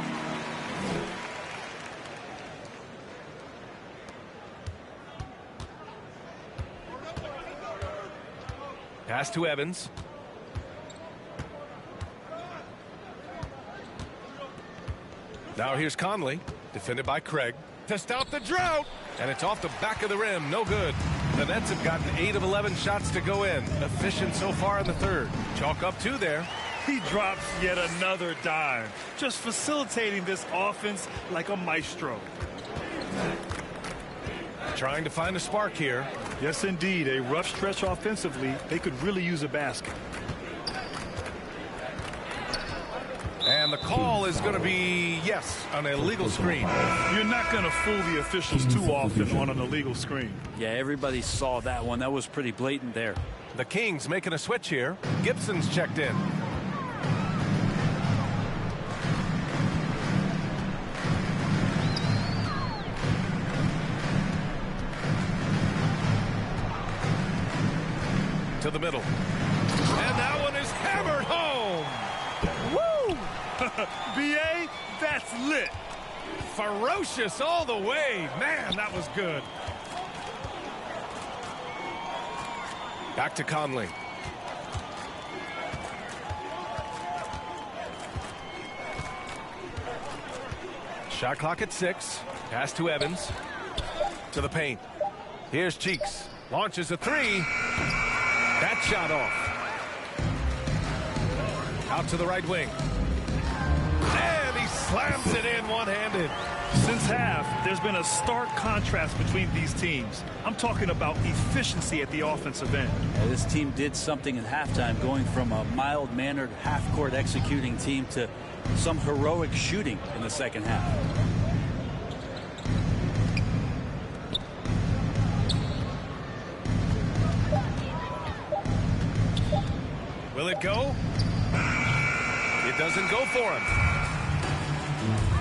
Pass to Evans. Now here's Conley, defended by Craig. to stop the drought. And it's off the back of the rim. No good. The Nets have gotten 8 of 11 shots to go in. Efficient so far in the third. Chalk up 2 there. He drops yet another dime, just facilitating this offense like a maestro. Trying to find a spark here. Yes, indeed. A rough stretch offensively. They could really use a basket. And the call is going to be, yes, an illegal screen. You're not going to fool the officials too often on an illegal screen. Yeah, everybody saw that one. That was pretty blatant there. The Kings making a switch here. Gibson's checked in. To the middle. And that one is hammered home. Woo! B.A., that's lit. Ferocious all the way. Man, that was good. Back to Conley. Shot clock at 6. Pass to Evans. To the paint. Here's Cheeks. Launches a 3. That shot off. Out to the right wing. And he slams it in one-handed. Since half, there's been a stark contrast between these teams. I'm talking about efficiency at the offensive end. Yeah, this team did something in halftime, going from a mild-mannered half-court executing team to some heroic shooting in the second half. Will it go? It doesn't go for him.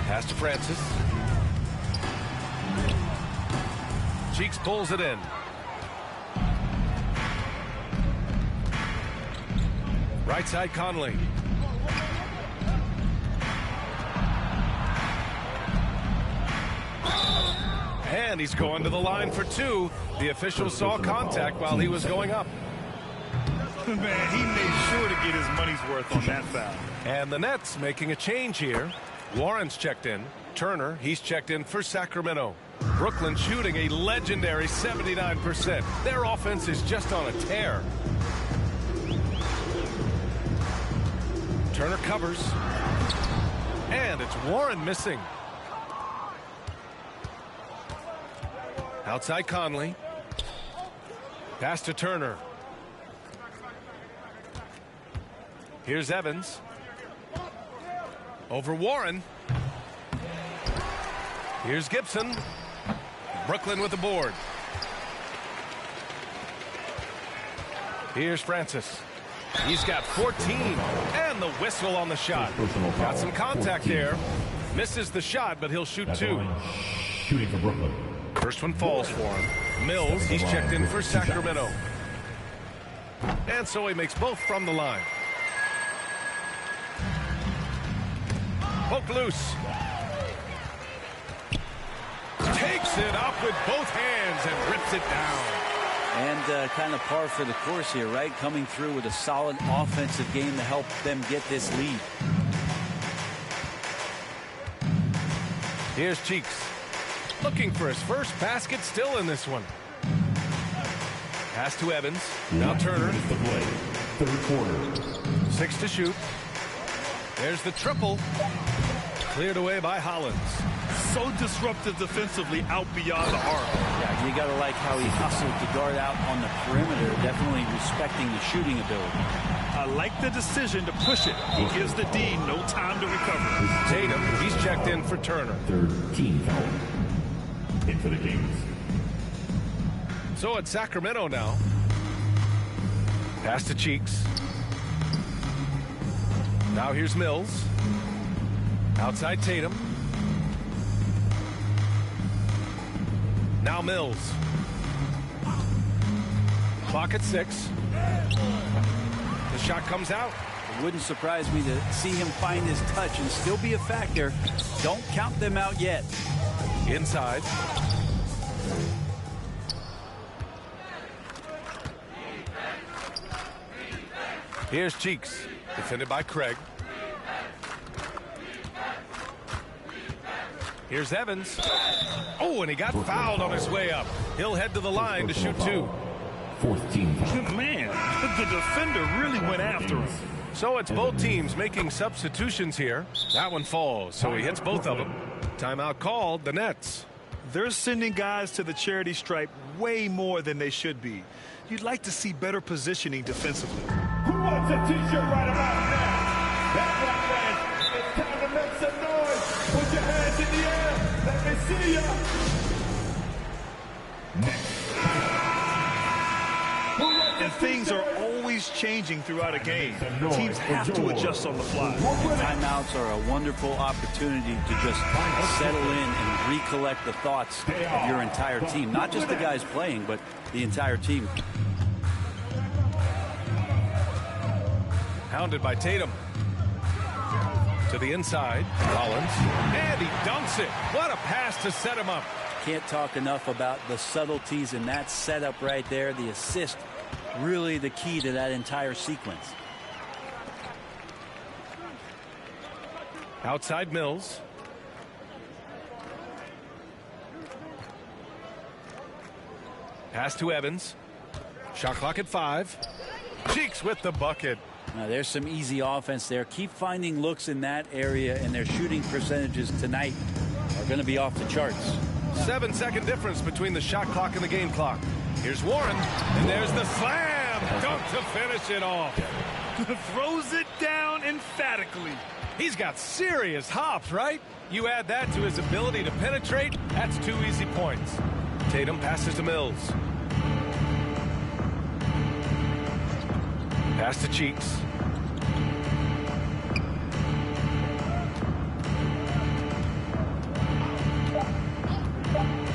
Pass to Francis. Cheeks pulls it in. Right side Conley. And he's going to the line for 2. The official saw contact while he was going up. Man, he made sure to get his money's worth on that foul. And the Nets making a change here. Warren's checked in. Turner, he's checked in for Sacramento. Brooklyn shooting a legendary 79%. Their offense is just on a tear. Turner covers. And it's Warren missing. Outside Conley. Pass to Turner. Here's Evans. Over Warren. Here's Gibson. Brooklyn with the board. Here's Francis. He's got 14. And the whistle on the shot. Got some contact there. Misses the shot, but he'll shoot 2. Shooting for Brooklyn. First one falls for him. Mills, he's checked in for Sacramento. And so he makes both from the line. Poke loose. Takes it up with both hands and rips it down. And kind of par for the course here, right? Coming through with a solid offensive game to help them get this lead. Here's Cheeks. Looking for his first basket, still in this one. Pass to Evans. Now Turner. Third quarter. 6 to shoot. There's the triple. Cleared away by Hollins. So disruptive defensively out beyond the arc. Yeah, you got to like how he hustled to guard out on the perimeter, definitely respecting the shooting ability. I like the decision to push it. He gives the D no time to recover. Tatum, he's checked in for Turner. Third team foul. In for the Kings. So it's Sacramento now. Pass to Cheeks. Now here's Mills. Outside Tatum. Now Mills. Clock at 6. The shot comes out. It wouldn't surprise me to see him find his touch and still be a factor. Don't count them out yet. Inside. Here's Cheeks. Defended by Craig. Here's Evans. Oh, and he got fouled on his way up. He'll head to the line to shoot 2. Fourth team foul. Man, the defender really went after him. So it's both teams making substitutions here. That one falls, so he hits both of them. Timeout called, the Nets. They're sending guys to the charity stripe way more than they should be. You'd like to see better positioning defensively. Who wants a t-shirt right about now? That's right, man. It's time to make some noise. Put your hands in the air. Let me see ya. Next. And things are always changing throughout a game. Teams have to adjust on the fly. Timeouts are a wonderful opportunity to just settle in and recollect the thoughts of your entire team. Not just the guys playing, but the entire team. Hounded by Tatum. To the inside, Collins. And he dunks it. What a pass to set him up. Can't talk enough about the subtleties in that setup right there. The assist, really the key to that entire sequence. Outside Mills. Pass to Evans. Shot clock at 5. Cheeks with the bucket. Now, there's some easy offense there. Keep finding looks in that area, and their shooting percentages tonight are going to be off the charts. 7-second difference between the shot clock and the game clock. Here's Warren, and there's the slam dunk to finish it off. Throws it down emphatically. He's got serious hops, right? You add that to his ability to penetrate, that's 2 easy points. Tatum passes to Mills. Pass to Cheeks.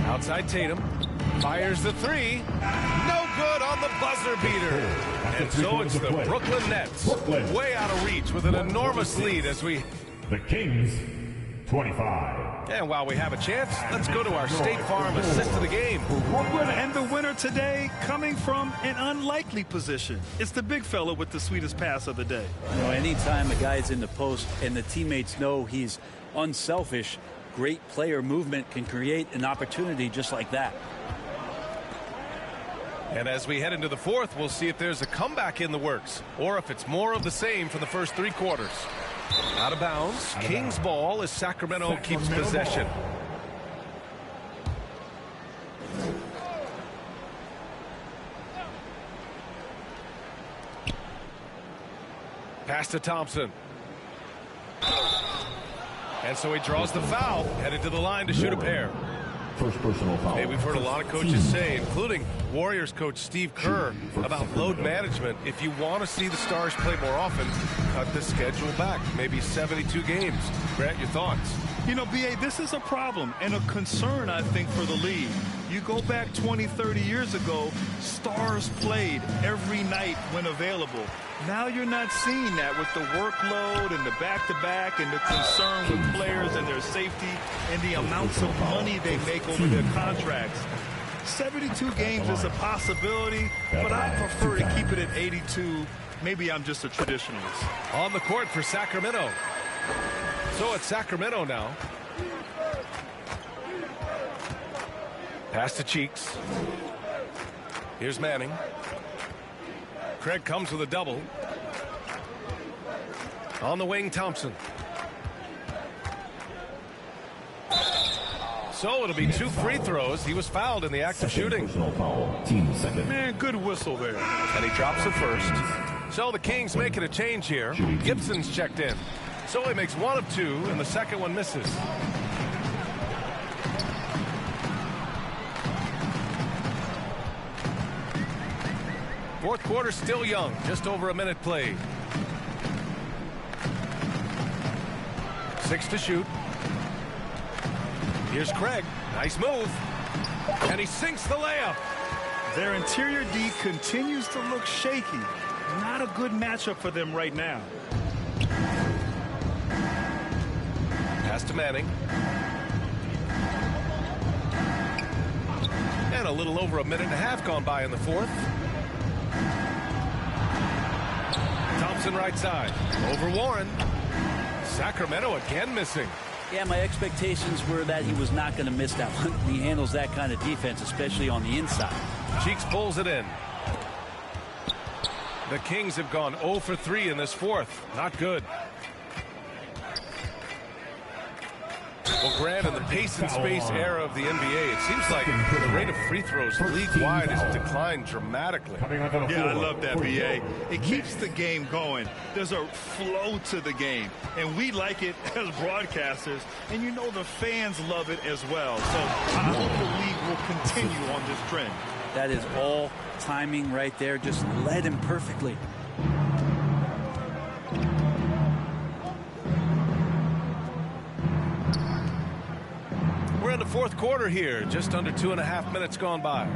Outside Tatum. Fires the 3. No good on the buzzer beater. And so it's the Brooklyn Nets. Way out of reach with an enormous lead as we... The Kings, 25. And while we have a chance, let's go to our State Farm assist of the game. And the winner today coming from an unlikely position. It's the big fella with the sweetest pass of the day. You know, anytime a guy's in the post and the teammates know he's unselfish, great player movement can create an opportunity just like that. And as we head into the fourth, we'll see if there's a comeback in the works or if it's more of the same for the first 3 quarters. Out of bounds. Kings ball as Sacramento keeps possession. Pass to Thompson. And so he draws the foul, headed to the line to shoot a pair. First personal foul. Hey, we've heard a lot of coaches say, including Warriors coach Steve Kerr, about load management. If you want to see the Stars play more often, cut the schedule back. Maybe 72 games. Grant, your thoughts? You know, B.A., this is a problem and a concern, I think, for the league. You go back 20, 30 years ago, Stars played every night when available. Now you're not seeing that with the workload and the back-to-back and the concern with players and their safety and the amounts of money they make over their contracts. 72 games is a possibility, but I prefer to keep it at 82. Maybe I'm just a traditionalist. On the court for Sacramento. So it's Sacramento now. Pass to Cheeks. Here's Manning. Craig comes with a double. On the wing, Thompson. So it'll be 2 free throws. He was fouled in the act of shooting. Team second. Man, good whistle there. And he drops it first. So the Kings making a change here. Gibson's checked in. So he makes 1 of 2, and the second one misses. Fourth quarter still young, just over a minute played. 6 to shoot. Here's Craig. Nice move. And he sinks the layup. Their interior D continues to look shaky. Not a good matchup for them right now. Pass to Manning. And a little over a minute and a half gone by in the fourth. Thompson right side. Over Warren. Sacramento again missing. Yeah, my expectations were that he was not going to miss that one. He handles that kind of defense, especially on the inside. Cheeks pulls it in. The Kings have gone 0 for 3 in this fourth. Not good. Well, Grant, in the pace and space era of the NBA, it seems like the rate of free throws league-wide has declined dramatically. Yeah, I love that, B.A. It keeps the game going. There's a flow to the game, and we like it as broadcasters, and you know the fans love it as well. So I hope the league will continue on this trend. That is all timing right there. Just led him perfectly. We're in the fourth quarter here, just under 2.5 minutes gone by.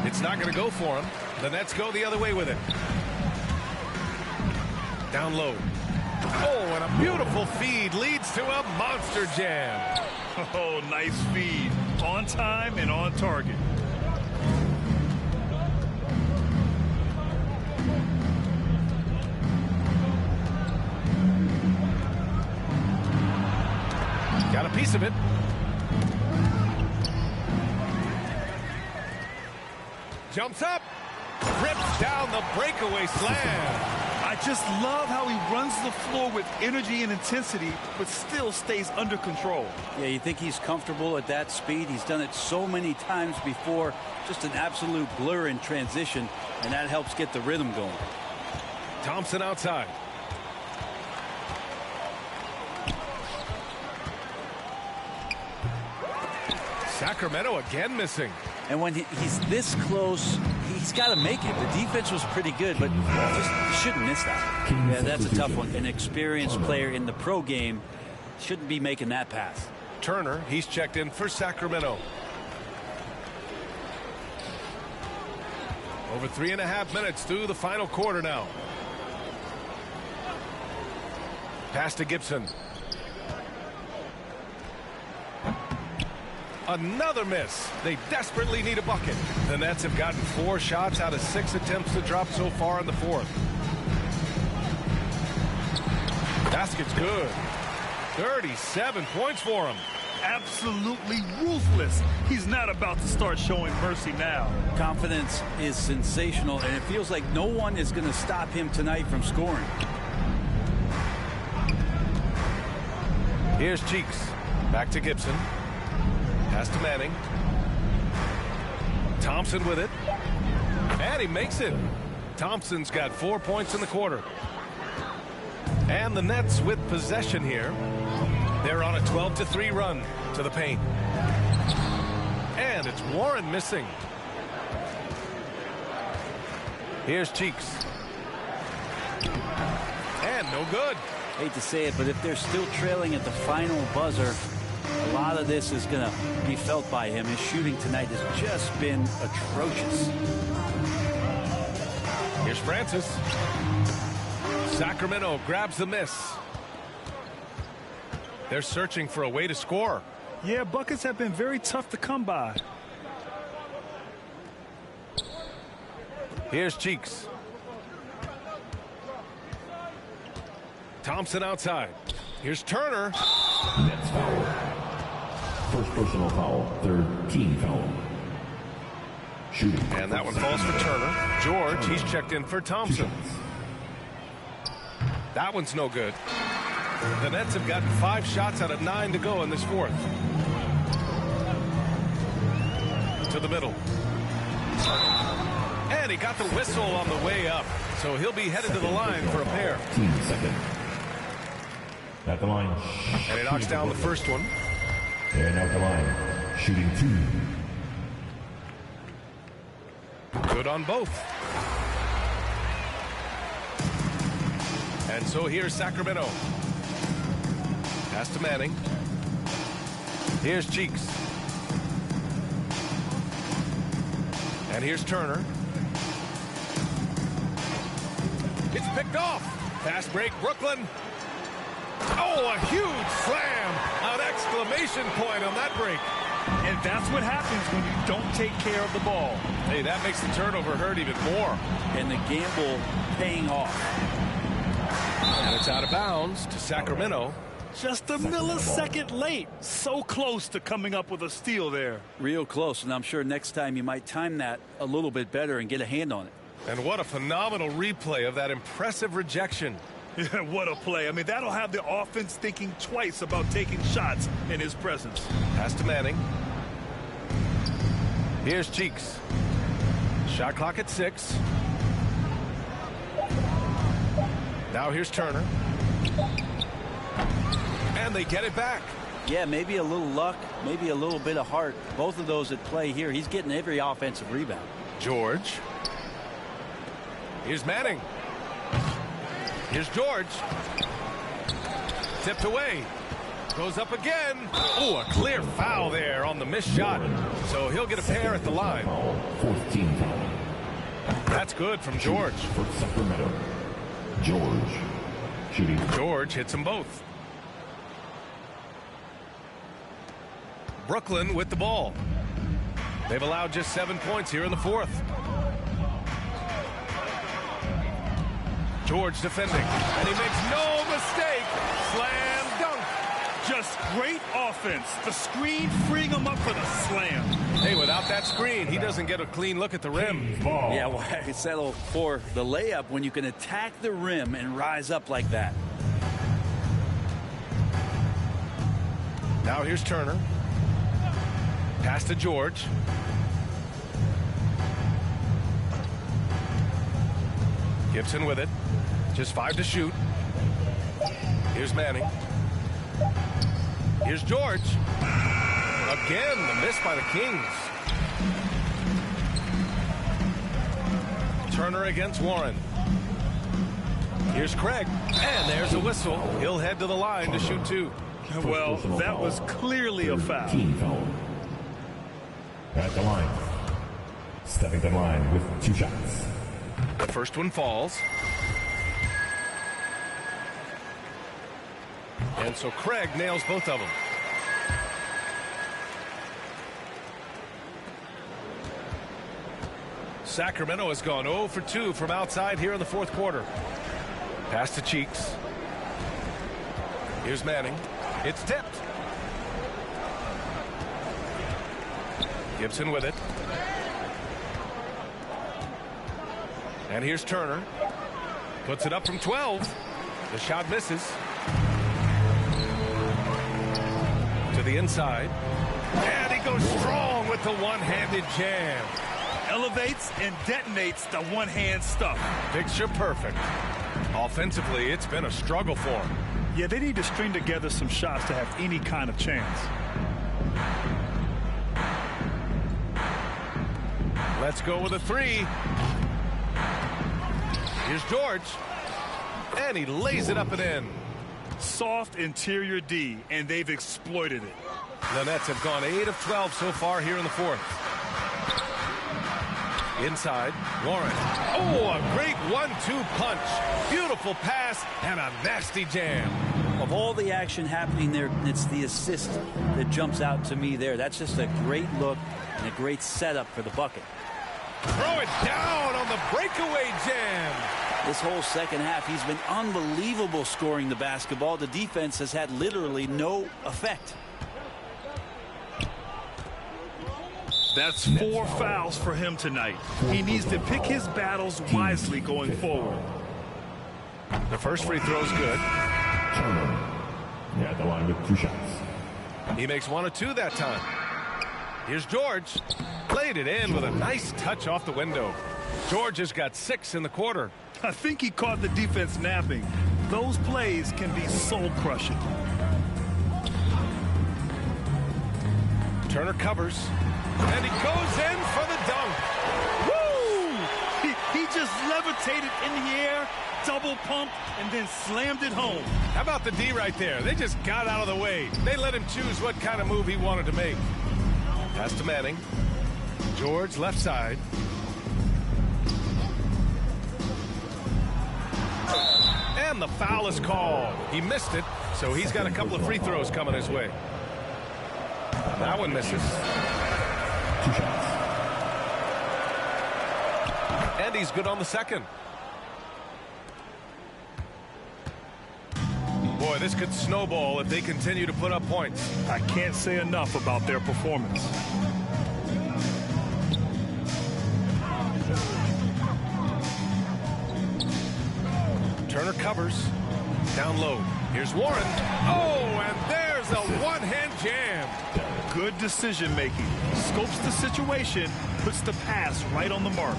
It's not going to go for him. The Nets go the other way with it. Down low. Oh, and a beautiful feed leads to a monster jam. Oh, nice feed. On time and on target. Got a piece of it. Jumps up. Rips down the breakaway slam. I just love how he runs the floor with energy and intensity, but still stays under control. Yeah, you think he's comfortable at that speed. He's done it so many times before. Just an absolute blur in transition, and that helps get the rhythm going. Thompson outside. Sacramento again missing. And when he's this close, he's got to make it. The defense was pretty good, but just shouldn't miss that. Yeah, that's a tough one. An experienced player in the pro game shouldn't be making that pass. Turner, he's checked in for Sacramento. Over 3.5 minutes through the final quarter now. Pass to Gibson. Another miss. They desperately need a bucket. The Nets have gotten 4 shots out of 6 attempts to drop so far in the fourth. Basket's good. 37 points for him. Absolutely ruthless. He's not about to start showing mercy now. Confidence is sensational, and it feels like no one is going to stop him tonight from scoring. Here's Cheeks. Back to Gibson. Pass to Manning. Thompson with it. And he makes it. Thompson's got 4 points in the quarter. And the Nets with possession here. They're on a 12-3 run to the paint. And it's Warren missing. Here's Cheeks. And no good. Hate to say it, but if they're still trailing at the final buzzer, a lot of this is going to be felt by him. His shooting tonight has just been atrocious. Here's Francis. Sacramento grabs the miss. They're searching for a way to score. Yeah, buckets have been very tough to come by. Here's Cheeks. Thompson outside. Here's Turner. Nets foul. First personal foul, third team foul. Shooting. And that one falls for Turner. George, he's checked in for Thompson. That one's no good. The Nets have gotten 5 shots out of 9 to go in this fourth. To the middle. And he got the whistle on the way up. So he'll be headed to the line for a pair. Team second. At the line. And he knocks down the first one. And out the line. Shooting 2. Good on both. And so here's Sacramento. Pass to Manning. Here's Cheeks. And here's Turner. It's picked off. Fast break, Brooklyn. Oh, a huge slam. An exclamation point on that break. And that's what happens when you don't take care of the ball. Hey, that makes the turnover hurt even more. And the gamble paying off. And it's out of bounds to Sacramento. Just a millisecond late. So close to coming up with a steal there. Real close, and I'm sure next time you might time that a little bit better and get a hand on it. And what a phenomenal replay of that impressive rejection. Yeah, what a play. I mean, that'll have the offense thinking twice about taking shots in his presence. Pass to Manning. Here's Cheeks. Shot clock at 6. Now here's Turner. And they get it back. Yeah, maybe a little luck, maybe a little bit of heart. Both of those at play here. He's getting every offensive rebound. George. Here's Manning. Here's George. Tipped away. Goes up again. Oh, a clear foul there on the missed shot. So he'll get a pair at the line. Fourth team foul. That's good from George. For Sacramento. George. Shooting. George hits them both. Brooklyn with the ball. They've allowed just 7 points here in the fourth. George defending, and he makes no mistake. Slam dunk. Just great offense. The screen freeing him up for the slam. Hey, without that screen, he doesn't get a clean look at the rim. Yeah, why settle for the layup when you can attack the rim and rise up like that? Now here's Turner. Pass to George. Gibson with it. Just 5 to shoot. Here's Manning. Here's George. Again, the miss by the Kings. Turner against Warren. Here's Craig. And there's a whistle. He'll head to the line to shoot 2. Well, that was clearly a foul. Team foul. At the line. Stepping to the line with 2 shots. The first one falls. And so Craig nails both of them. Sacramento has gone 0 for 2 from outside here in the fourth quarter. Pass to Cheeks. Here's Manning. It's tipped. Gibson with it. And here's Turner. Puts it up from 12. The shot misses. To the inside. And he goes strong with the one-handed jam. Elevates and detonates the one-hand stuff. Picture perfect. Offensively, it's been a struggle for him. Yeah, they need to string together some shots to have any kind of chance. Let's go with a 3. Here's George. And he lays it up and in. Soft interior D, and they've exploited it. The Nets have gone 8 of 12 so far here in the fourth. Inside, Warren. Oh, a great 1-2 punch. Beautiful pass and a nasty jam. Of all the action happening there, it's the assist that jumps out to me there. That's just a great look and a great setup for the bucket. Throw it down on the breakaway jam. This whole second half, he's been unbelievable scoring the basketball. The defense has had literally no effect. That's 4 fouls for him tonight. He needs to pick his battles wisely going forward. The first free throw's good. Turner. At the line with 2 shots. He makes 1 of 2 that time. Here's George. Played it in with a nice touch off the window. George has got 6 in the quarter. I think he caught the defense napping. Those plays can be soul-crushing. Turner covers. And he goes in for the dunk. Woo! He just levitated in the air, double pumped, and then slammed it home. How about the D right there? They just got out of the way. They let him choose what kind of move he wanted to make. Pass to Manning. George left side. And the foul is called. He missed it, so he's got a couple of free throws coming his way. That one misses. 2 shots. And he's good on the second. Boy, this could snowball if they continue to put up points. I can't say enough about their performance. Turner covers. Down low. Here's Warren. Oh, and there's a one-hand jam. Good decision making. Scopes the situation, puts the pass right on the mark.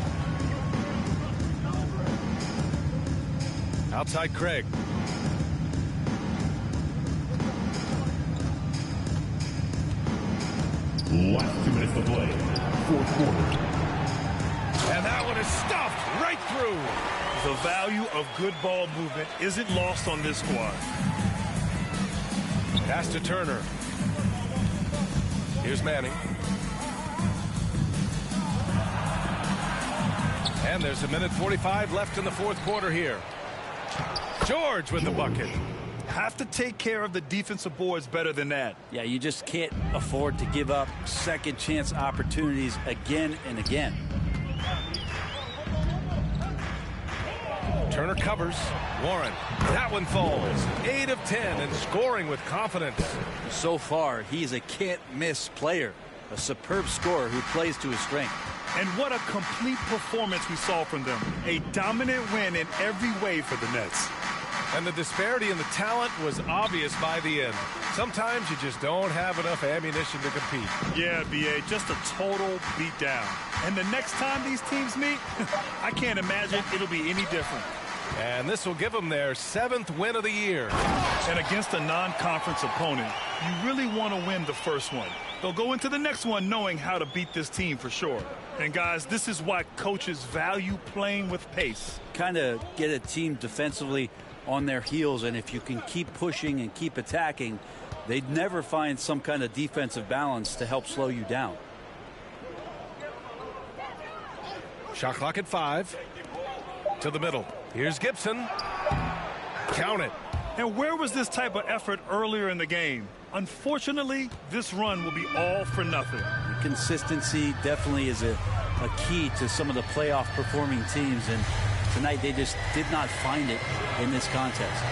Outside Craig. Last 2 minutes to play. 4th quarter. And that one is stuffed right through. The value of good ball movement isn't lost on this squad. Pass to Turner. Here's Manning. And there's 1:45 left in the 4th quarter here. George with the bucket. Have to take care of the defensive boards better than that. Yeah, you just can't afford to give up second chance opportunities again and again. Turner covers. Warren. That one falls. 8 of 10 and scoring with confidence. So far, he's a can't-miss player. A superb scorer who plays to his strength. And what a complete performance we saw from them. A dominant win in every way for the Nets. And the disparity in the talent was obvious by the end. Sometimes you just don't have enough ammunition to compete. Yeah, B.A., just a total beatdown. And the next time these teams meet, I can't imagine it'll be any different. And this will give them their 7th win of the year. And against a non-conference opponent, you really want to win the first one. They'll go into the next one knowing how to beat this team for sure. And guys, this is why coaches value playing with pace. Kind of get a team defensively on their heels, and if you can keep pushing and keep attacking, they'd never find some kind of defensive balance to help slow you down. Shot clock at 5. To the middle. Here's Gibson. Count it. And where was this type of effort earlier in the game? Unfortunately, this run will be all for nothing. Consistency definitely is a key to some of the playoff performing teams, and tonight they just did not find it in this contest.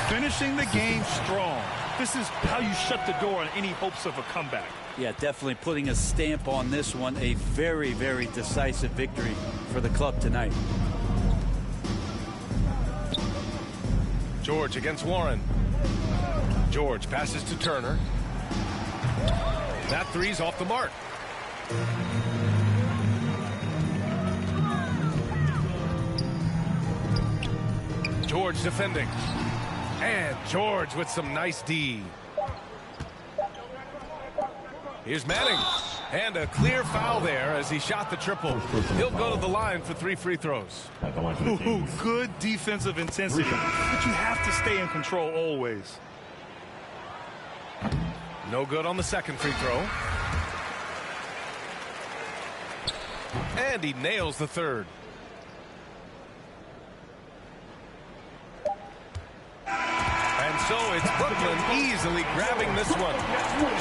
Finishing the game strong. This is how you shut the door on any hopes of a comeback. Yeah, definitely putting a stamp on this one. A very, very decisive victory for the club tonight. George against Warren. George passes to Turner. That three's off the mark. George defending. And George with some nice D. Here's Manning. And a clear foul there as he shot the triple. He'll go to the line for 3 free throws. Good defensive intensity, but you have to stay in control always. No good on the second free throw. And he nails the third. And so it's Brooklyn easily grabbing this one,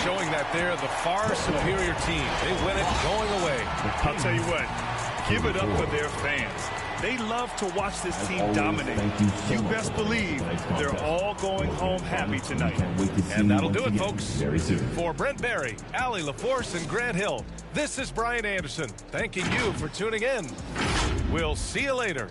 showing that they're the far superior team. They win it going away. I'll tell you what, give it up for their fans. They love to watch this team dominate. You best believe they're all going home happy tonight. And that'll do it, folks. For Brent Barry, Allie LaForce, and Grant Hill, this is Brian Anderson, thanking you for tuning in. We'll see you later.